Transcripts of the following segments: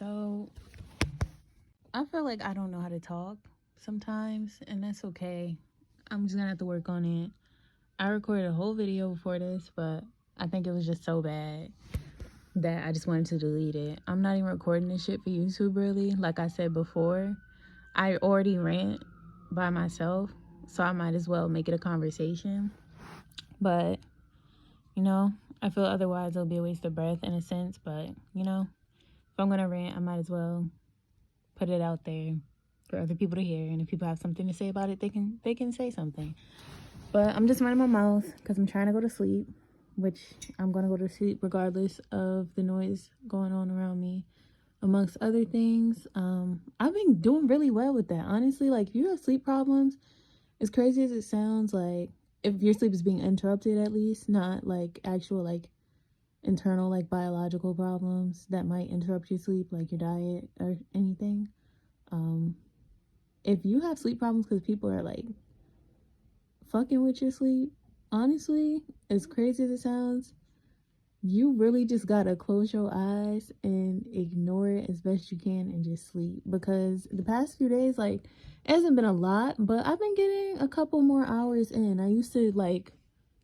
So I feel like I don't know how to talk sometimes, and that's okay. I'm just gonna have to work on it. I recorded a whole video before this, but I think it was just so bad that I just wanted to delete it. I'm not even recording this shit for YouTube, really. Like I said before, I already rant by myself, so I might as well make it a conversation. But, you know, I feel otherwise it'll be a waste of breath in a sense, but, you know, if I'm gonna rant, I might as well put it out there for other people to hear, and if people have something to say about it, they can say something. But I'm just running my mouth because I'm trying to go to sleep, which I'm gonna go to sleep regardless of the noise going on around me, amongst other things. I've been doing really well with that, honestly. Like, if you have sleep problems, as crazy as it sounds, like, if your sleep is being interrupted, at least, not like actual like internal like biological problems that might interrupt your sleep, like your diet or anything. If you have sleep problems because people are like fucking with your sleep, honestly, as crazy as it sounds, you really just gotta close your eyes and ignore it as best you can and just sleep. Because the past few days, like, it hasn't been a lot, but I've been getting a couple more hours in. I used to like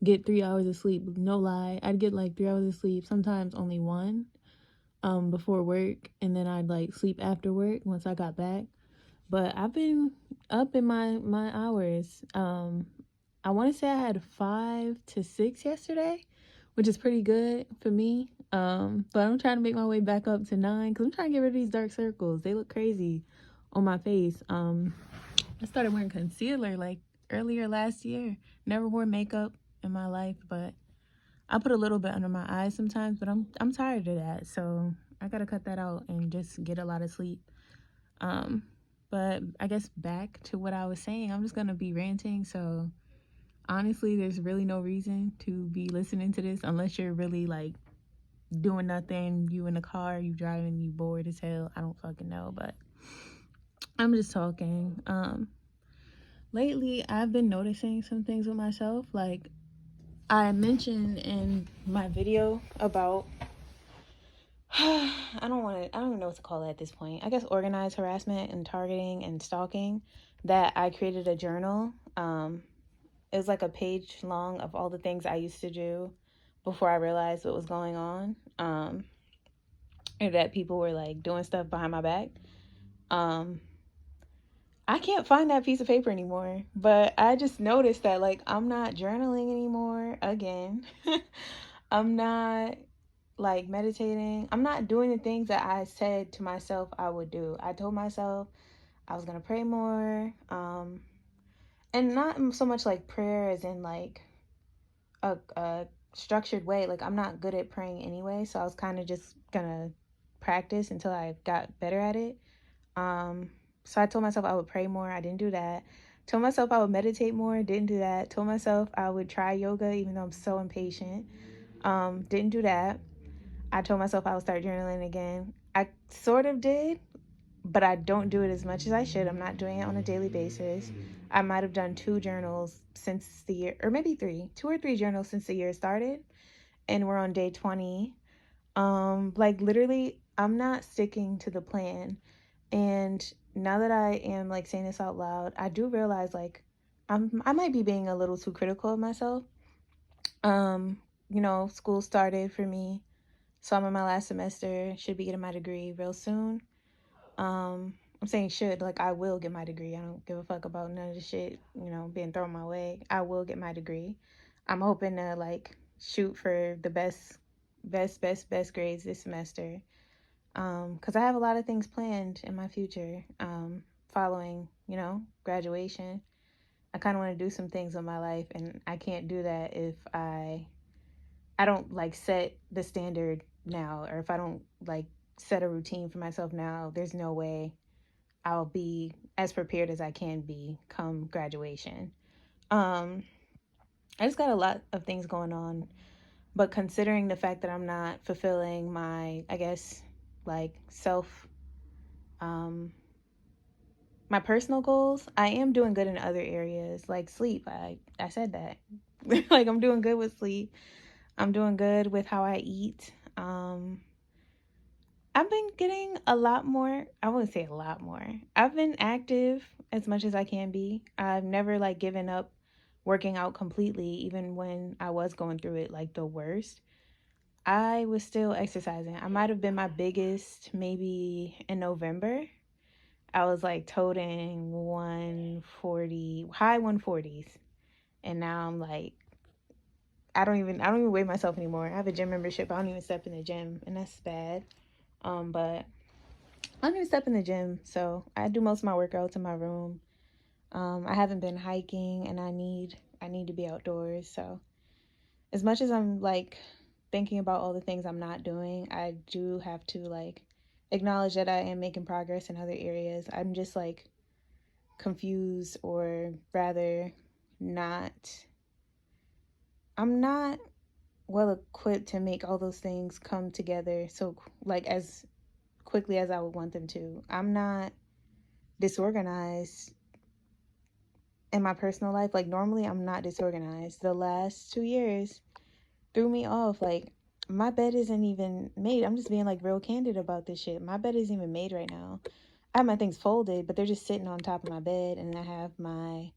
get 3 hours of sleep, no lie. I'd get like 3 hours of sleep, sometimes only one, before work, and then I'd like sleep after work once I got back. But I've been up in my hours. I want to say I had 5 to 6 yesterday, which is pretty good for me. But I'm trying to make my way back up to 9 because I'm trying to get rid of these dark circles. They look crazy on my face. I started wearing concealer like earlier last year. Never wore makeup in my life, but I put a little bit under my eyes sometimes. But I'm tired of that, so I gotta cut that out and just get a lot of sleep. But I guess back to what I was saying, I'm just gonna be ranting. So honestly, there's really no reason to be listening to this unless you're really like doing nothing. You in the car, you driving, you bored as hell. I don't fucking know, but I'm just talking. Lately I've been noticing some things with myself. Like, I mentioned in my video about I don't even know what to call it at this point. I guess organized harassment and targeting and stalking, that I created a journal. It was like a page long of all the things I used to do before I realized what was going on. Or that people were like doing stuff behind my back. Um, I can't find that piece of paper anymore, but I just noticed that like I'm not journaling anymore again. I'm not like meditating. I'm not doing the things that I said to myself I would do. I told myself I was gonna pray more, and not so much like prayer as in like a structured way. Like, I'm not good at praying anyway, so I was kind of just gonna practice until I got better at it. So I told myself I would pray more. I didn't do that. Told myself I would meditate more. Didn't do that. Told myself I would try yoga, even though I'm so impatient. Didn't do that. I told myself I would start journaling again. I sort of did, but I don't do it as much as I should. I'm not doing it on a daily basis. I might have done 2 journals since the year, or maybe 2 or 3 journals since the year started, and we're on day 20. Like, literally, I'm not sticking to the plan. And now that I am like saying this out loud, I do realize like I might be being a little too critical of myself. School started for me, so I'm in my last semester. Should be getting my degree real soon. I'm saying should, like, I will get my degree. I don't give a fuck about none of the shit, being thrown my way. I will get my degree. I'm hoping to like shoot for the best grades this semester. Because I have a lot of things planned in my future. Following, graduation. I kind of want to do some things in my life, and I can't do that if I don't like set the standard now, or if I don't like set a routine for myself now. There's no way I'll be as prepared as I can be come graduation. I just got a lot of things going on, but considering the fact that I'm not fulfilling my, I guess, like my personal goals, I am doing good in other areas, like sleep. I said that. Like, I'm doing good with sleep. I'm doing good with how I eat. I've been getting a lot more. I wouldn't say a lot more. I've been active as much as I can be. I've never like given up working out completely, even when I was going through it like the worst. I was still exercising. I might have been my biggest maybe in November. I was like toting 140, high 140s. And now I'm like, I don't even weigh myself anymore. I have a gym membership. I don't even step in the gym, and that's bad. But I don't even step in the gym, so I do most of my workouts in my room. I haven't been hiking, and I need to be outdoors. So as much as I'm like thinking about all the things I'm not doing, I do have to like acknowledge that I am making progress in other areas. I'm just like confused, or rather not I'm not well equipped to make all those things come together so like as quickly as I would want them to. I'm not disorganized in my personal life. Like normally I'm not disorganized. The last 2 years threw me off. Like my bed isn't even made. I'm just being like real candid about this shit. My bed isn't even made right now. I have my things folded, but they're just sitting on top of my bed, and I have my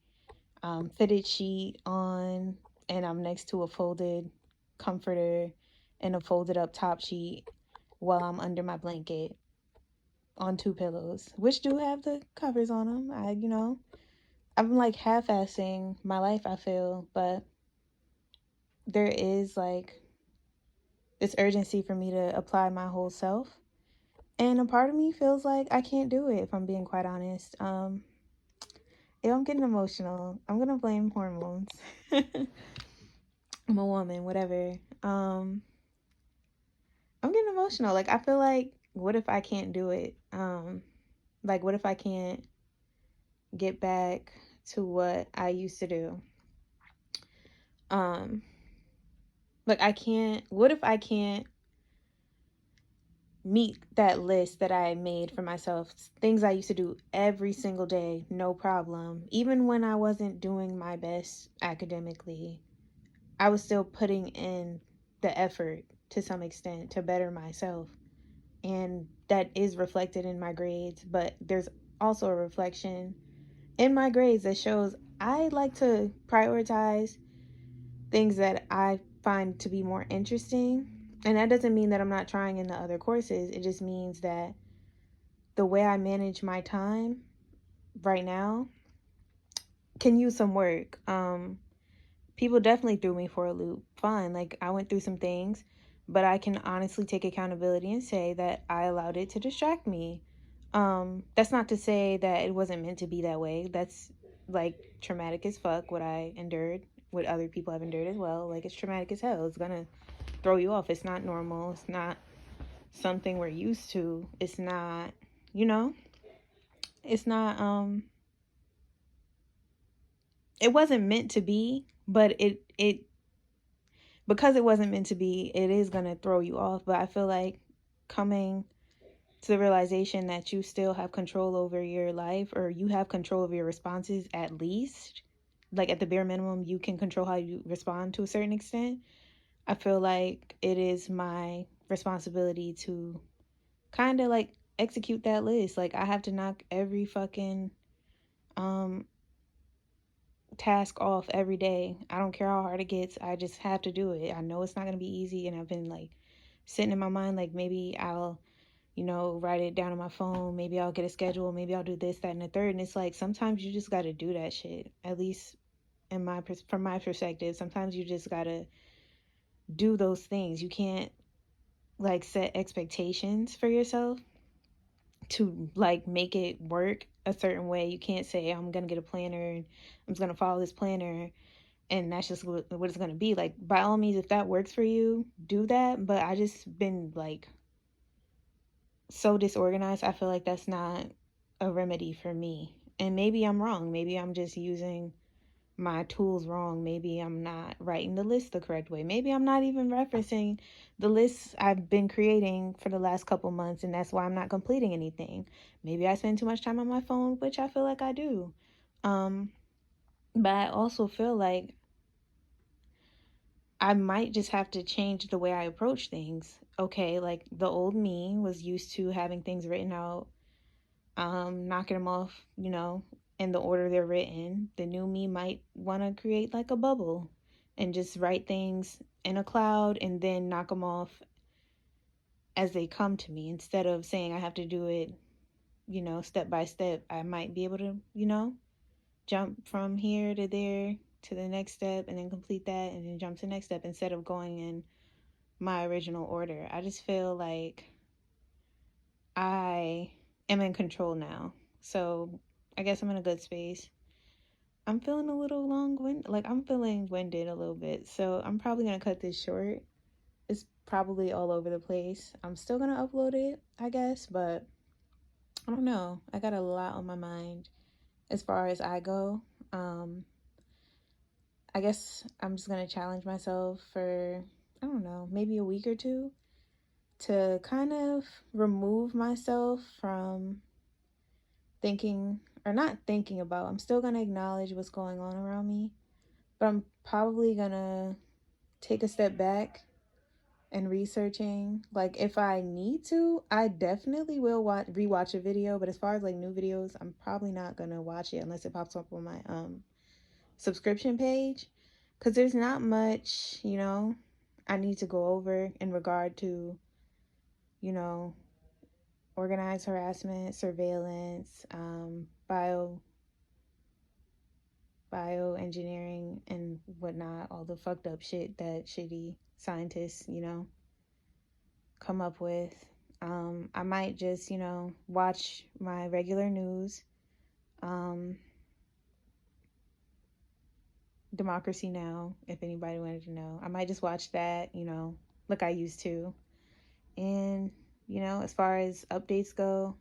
fitted sheet on, and I'm next to a folded comforter and a folded up top sheet while I'm under my blanket on two pillows, which do have the covers on them. I'm like half-assing my life, I feel, but there is like this urgency for me to apply my whole self. And a part of me feels like I can't do it, if I'm being quite honest. If I'm getting emotional, I'm gonna blame hormones. I'm a woman, whatever. I'm getting emotional. Like I feel like, what if I can't do it? Like what if I can't get back to what I used to do? Um, like I can't. What if I can't meet that list that I made for myself? Things I used to do every single day, no problem. Even when I wasn't doing my best academically, I was still putting in the effort to some extent to better myself. And that is reflected in my grades, but there's also a reflection in my grades that shows I like to prioritize things that I find to be more interesting. And that doesn't mean that I'm not trying in the other courses. It just means that the way I manage my time right now can use some work. People definitely threw me for a loop. Fine, like I went through some things, but I can honestly take accountability and say that I allowed it to distract me. That's not to say that it wasn't meant to be that way. That's like traumatic as fuck what I endured, what other people have endured as well. Like it's traumatic as hell. It's gonna throw you off. It's not normal. It's not something we're used to. It's not, you know, it's not it wasn't meant to be, but it because it wasn't meant to be, it is going to throw you off. But I feel like coming to the realization that you still have control over your life, or you have control of your responses, at least, like at the bare minimum, you can control how you respond to a certain extent. I feel like it is my responsibility to kind of like execute that list. Like I have to knock every fucking um task off every day. I don't care how hard it gets. I just have to do it. I know it's not going to be easy, and I've been like sitting in my mind like maybe I'll, write it down on my phone. Maybe I'll get a schedule. Maybe I'll do this, that, and the third. And it's like sometimes you just got to do that shit. At least from my perspective, sometimes you just got to do those things. You can't like set expectations for yourself to like make it work a certain way. You can't say I'm going to get a planner and I'm just going to follow this planner and that's just what it's going to be. Like by all means, if that works for you, do that. But I just been like so disorganized. I feel like that's not a remedy for me. And maybe I'm wrong. Maybe I'm just using my tools wrong. Maybe I'm not writing the list the correct way. Maybe I'm not even referencing the lists I've been creating for the last couple months, and that's why I'm not completing anything. Maybe I spend too much time on my phone, which I feel like I do. But I also feel like I might just have to change the way I approach things. Okay, like the old me was used to having things written out, knocking them off, in the order they're written. The new me might want to create like a bubble and just write things in a cloud and then knock them off as they come to me instead of saying I have to do it, step by step. I might be able to, jump from here to there to the next step and then complete that and then jump to the next step instead of going in my original order. I just feel like I am in control now. So I guess I'm in a good space. I'm feeling a little like I'm feeling winded a little bit. So I'm probably going to cut this short. It's probably all over the place. I'm still going to upload it, I guess, but I don't know. I got a lot on my mind as far as I go. I guess I'm just going to challenge myself for, I don't know, maybe a week or two to kind of remove myself from thinking or not thinking about. I'm still going to acknowledge what's going on around me, but I'm probably going to take a step back and researching. Like if I need to, I definitely will rewatch a video, but as far as like new videos, I'm probably not going to watch it unless it pops up on my subscription page cuz there's not much, I need to go over in regard to, you know, organized harassment, surveillance, bioengineering and whatnot, all the fucked up shit that shitty scientists, come up with. I might just, watch my regular news, um, Democracy Now, if anybody wanted to know. I might just watch that, like I used to. And, as far as updates go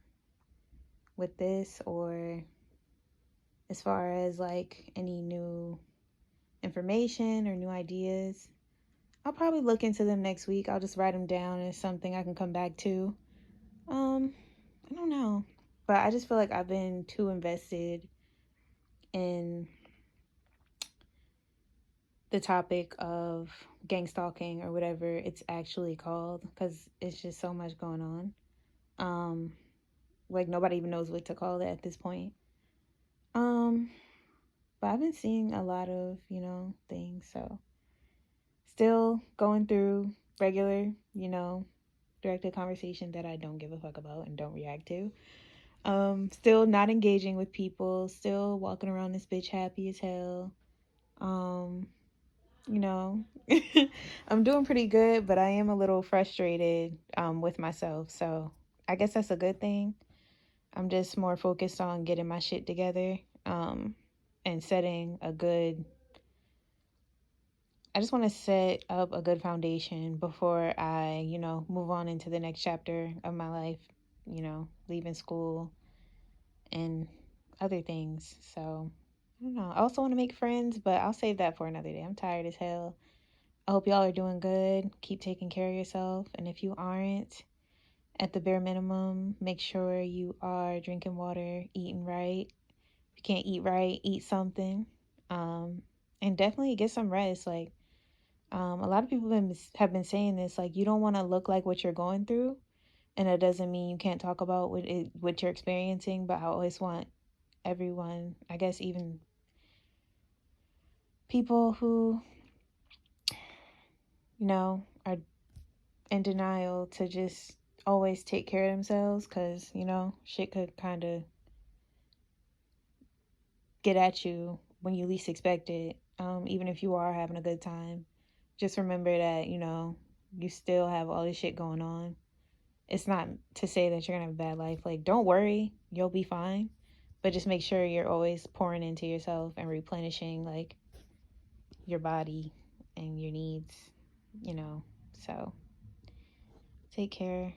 with this, or as far as like any new information or new ideas, I'll probably look into them next week. I'll just write them down as something I can come back to. I don't know. But I just feel like I've been too invested in the topic of gang stalking or whatever it's actually called because it's just so much going on. Like nobody even knows what to call it at this point. But I've been seeing a lot of, things. So still going through regular, directed conversation that I don't give a fuck about and don't react to. Still not engaging with people, still walking around this bitch happy as hell. You know, I'm doing pretty good, but I am a little frustrated with myself. So I guess that's a good thing. I'm just more focused on getting my shit together and setting a good. I just want to set up a good foundation before I, move on into the next chapter of my life, leaving school and other things. So I don't know. I also want to make friends, but I'll save that for another day. I'm tired as hell. I hope y'all are doing good. Keep taking care of yourself. And if you aren't, at the bare minimum, make sure you are drinking water, eating right. If you can't eat right, eat something. And definitely get some rest. Like, a lot of people have been saying this, like, you don't want to look like what you're going through. And it doesn't mean you can't talk about what you're experiencing, but I always want everyone, I guess even people who, are in denial to just always take care of themselves because, shit could kind of get at you when you least expect it. Even if you are having a good time, just remember that, you still have all this shit going on. It's not to say that you're going to have a bad life. Like, don't worry, you'll be fine. But just make sure you're always pouring into yourself and replenishing, like, your body and your needs, So take care.